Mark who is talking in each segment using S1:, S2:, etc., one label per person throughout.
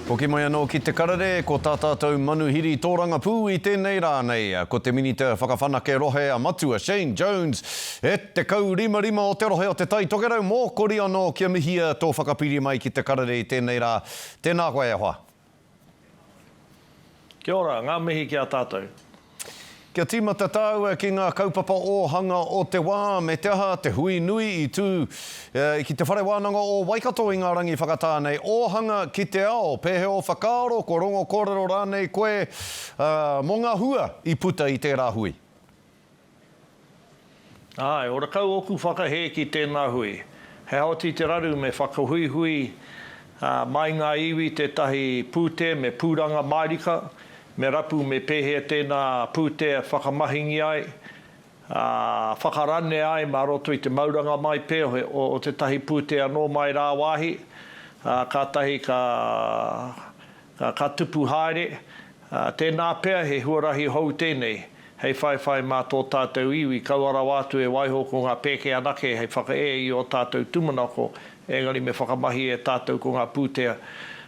S1: Ko ke mai anō ki te karare, ko tā tātou manuhiri tōranga pū i tēnei rānei. Ko te minita whakawhanake rohe a matua Shane Jones. E te kau rima o te rohe o te tai tokerau mō kori anō kia mihia tō whakapiri mai ki te karare i tēnei rā. Tēnā koe e hoa.
S2: Kia ora, ngā mihi kia tātou.
S1: Kia tīmata tāua ki ngā kaupapa ōhanga o te wā me te aha te hui nui i tū ki te whare wānanga o Waikato i ngā rangi whakatānei. Ōhanga ki te ao, pēhe o whakaaro, ko rongo kōrero rānei koe mō ngā hua i puta i tērā hui.
S2: Ai, ora kau oku whakahe ki tēnā hui. He haoti te raru me whakahui mai ngā iwi te tahi pūte me pūranga mairika, me rapu me pēhea tēnā pūtea whakamahingi ai, whakarane ai mā roto i te mauranga mai pē o te tahi pūtea no mai rā wāhi, ka tahi ka tupu haere. Tēnā pēr he huarahi hou tēnei, hei whai mā tō tātou iwi, kauara wātu e waihoko ngā pēke anake, hei whakae i o tātou tumanako, engari me whakamahi e tātou ko ngā pūtea.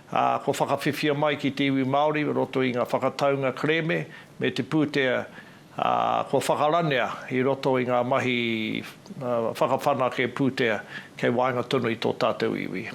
S2: Ko whakawhiwhia mai ki te iwi Māori, roto i ngā whakataunga kreme, me te pūtea ko whakaranea i roto i ngā mahi whakawhanake pūtea kei wainga tunu i tō tātou iwi.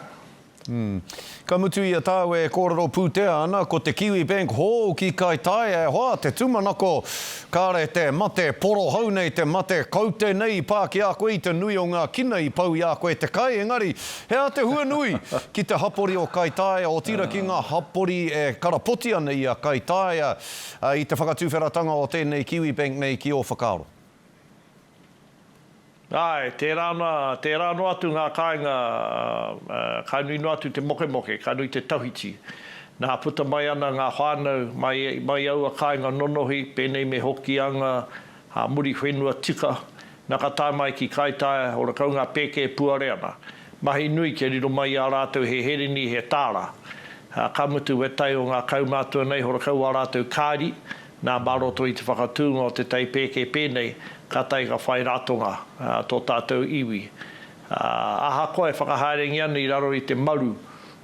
S1: Ka mutu ia tāu e kōrero pūtea ana, ko te Kiwi Bank hō ki kai tai e hoa, te tumanako kāre te mate poro hau nei, te mate kaute nei pā ki a koe i te nui o ngā kina i pau i a koe te kai, engari, hea te hua nui ki te hapori o kai tai, o tira ki ngā hapori e karapoti ana i a kai tai, i te whakatūwheratanga o tēnei Kiwi Bank nei ki o whakaaro.
S2: Ai, tērā no atu ngā kāinga, ka nui no atu te moke, ka nui te tauhiti. Nā puta mai ana ngā whānau, mai aua kāinga nonohi, pēnei me hokianga, muri whenua tika, nā ka tā mai ki kaitai, ora kau ngā pēke puare ana. Mahi nui ke riro mai a rātou he herini, he tāra. Ka mutu wetai o ngā kaumātua nei, ora kau a rātou kāri, nā maroto i te whakatūnga o te tai pēke pēnei, ka tai ka whai ratonga tō tātou iwi. Aha koe whakahaerengi ana i raro i te maru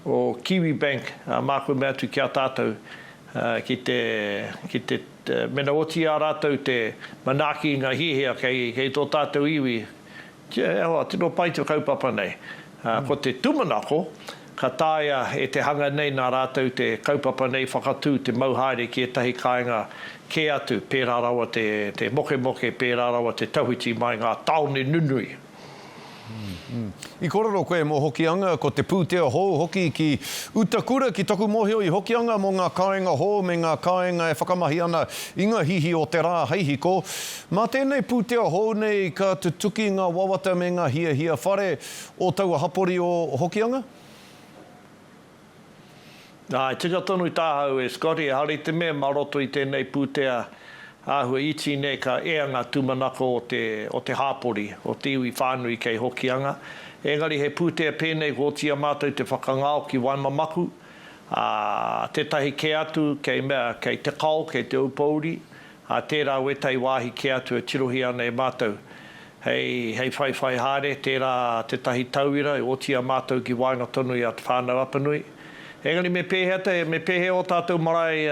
S2: o Kiwi Bank, mākua mea tu kia tātou ki te mena oti a rātou te manaki ngā hihea kei tō tātou iwi. Tino pai te kaupapa nei. Ko te tumanako, ka tāia e te hanga nei nā rātou te kaupapa nei whakatū te mauhaere ki e tahi kāinga ke atu pērā rawa te moke, pērā rawa te tauhiti mai ngā taone nunui.
S1: I kōrero koe mō Hokianga, ko te pūtea hou hoki ki Utakura, ki toku mōhio i Hokianga, mō ngā kāinga hou me ngā kāinga e whakamahi ana i ngā hihi o te rā heihiko. Mā tēnei pūtea hou nei ka tutuki ngā wawata me ngā hia whare o taua hapori o Hokianga?
S2: Ai, tika tonu i tāhau e Scotty, hari te mea maroto i tēnei pūtea āhua iti nei ka eanga tumanako o te hāpori, o te iwi whānui kei Hokianga. Engari he pūtea pēnei ko tia mātou te whakangao ki Waimamaku, tētahi ke atu kei mea, kei te kau, kei te upauri, tērā wetai wāhi ke atu e tirohi ana e mātou. Hei whai haere, tērā tētahi tauira, o tia mātou ki wainga tonu i at whānau apanui. Engari me pēhe o tātou marae,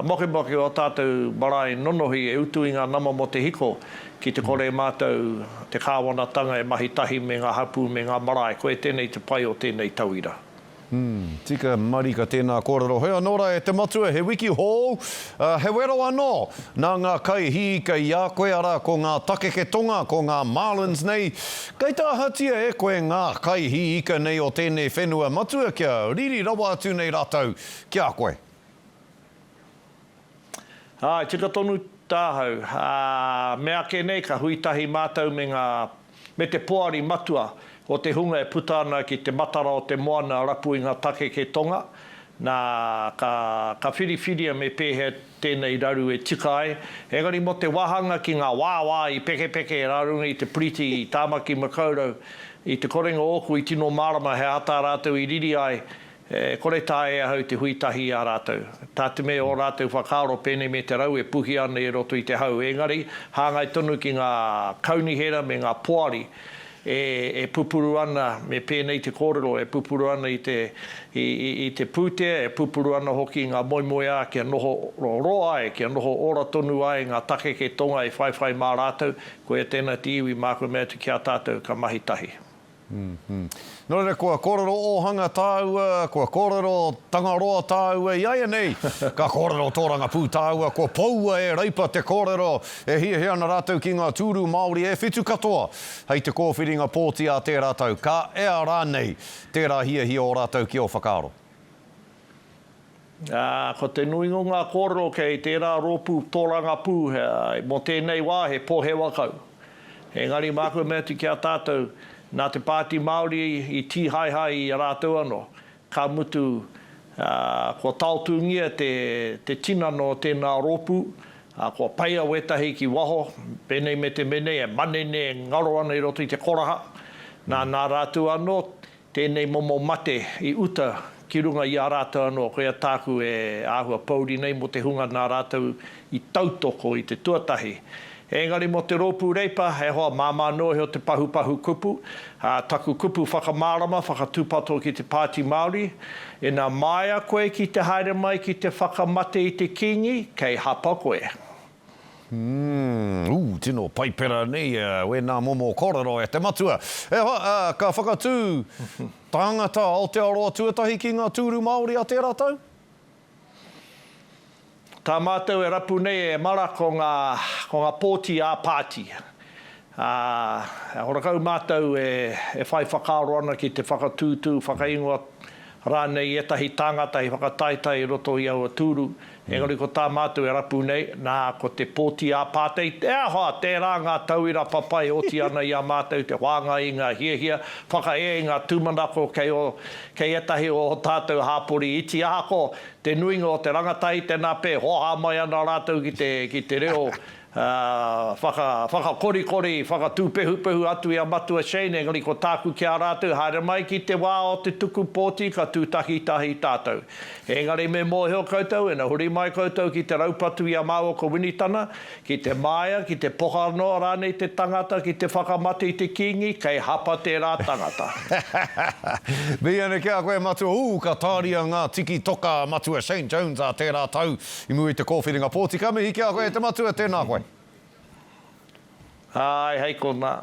S2: moke o tātou marae nonohi e utu i ngā nama mo te hiko ki te kore mātou te kāwanatanga e mahi tahi me ngā hapu me ngā marae. Koe tēnei te pai o tēnei tauira.
S1: Tika marika tēnā kōrero. Hea nora e te matua he wiki hou, he wero anō nā ngā kai hika i a koe ara ko ngā takeke tonga, ko ngā marlins nei. Kei tā hatia e koe ngā kai hika nei o tēnei whenua matua kia riri rawa atu nei rātou kia koe.
S2: Ai, tika tonu tāhau. Mea ke nei ka huitahi mātou me te poari matua, o te hunga e puta ana ki te matara o te moana rapu i ngā takeke tonga. Nā ka whiriwhiria me pēhe tēnei raru e tika ai. Engari mo te wahanga ki ngā wāwā i peke e rarunga i te priti i Tāmaki Makaurau, i te korenga oku i tino marama he ata rātou i riri ai, kore tā e ahau te huitahi a rātou. Tā te mea o rātou whakaaro pēnei me te rau e puhi ana i roto i te hau. Engari, hāngai tonu ki ngā kaunihera me ngā poari, e pupuru ana me pēnei te kōrero, e pupuru ana i te pūtea, e pupuru ana hoki ngā moimoe a kia noho roa ai, kia noho ora tonu ai, ngā take ke tonga e whai mā rātou, ko e tēnā te iwi mākua mea tu kia tātou ka mahi tahi.
S1: Nō re, kua kōrero ohanga tāua, kua kōrero tangaroa tāua, iaia nei, ka kōrero tōranga pū tāua, kua paua e reipa te kōrero, e hia ana rātou ki ngā tūru Māori e whitu katoa, hei te kōwhiringa pōti a tē rātou, ka ea rānei, tērā hia o rātou ki o whakaaro.
S2: Ko te nuingo ngā kōrero kei tērā rōpū tōranga pū, mō tēnei wā he pōhe wakau. Engari mākua mea tu kia tātou, nā te pāti Māori i ti hai i rātou anō, ka mutu ko tautungia te tina no tēnā rōpū, ko paia wetahi ki waho, pēnei me te mene, e manene, ngaro ana i roto i te koraha. Nā rātou anō, tēnei momo mate i uta ki runga i a rātou anō, koea tāku e āhua pauri nei mo te hunga nā rātou i tautoko i te tuatahi. Engari mo te rōpū reipa, he hoa māmā noe o te pahu kupu, taku kupu whakamārama, whakatūpato ki te pāti Māori, e nā maia koe ki te haere mai ki te whakamate i te kingi, kei hapa koe.
S1: Tino paipera nei, we nā momo kōrero e te matua. E hoa, ka whakatū tangata Aotearoa tuatahi ki ngā tūru Māori a tērā tau?
S2: Tā mātou e rapu nei e mara ko ngā pōti a pāti. Horakau mātou e whai whakaaro ana ki te whakatūtū, whakaingoa rānei etahi tāngata i whakataitai roto i aua tūru. Engari ko tā mātou e rapu nei, nā ko te pōti a pātei, tērā ngā tauira papai oti ana i a mātou, te whanga i ngā hiahia, whakae i ngā tūmanako kei etahi o tātou hāpori iti ahako, te nuinga o te rangatai, tēnā pē, hoha mai ana rātou ki te reo, whakakorikori, whakatūpehu atu i a matua Shane, engari ko tāku ki a rātou, haere mai ki te wā o te tuku pōti, ka tūtahi tahi tātou. Engari me mōheo koutou, e na huri mai koutou ki te raupatu i a māua ko winitana, ki te māia, ki te pokano rānei te tangata, ki te whakamate i te kingi, kei hapa tērā tangata.
S1: Biane kia koe matua, ka tāria ngā tiki toka matua Shane Jones a tērā tau, i mui te kōwhiringa pōti. Ka mihi kia koe te matua, tēnā koe.
S2: Ai, hei kona.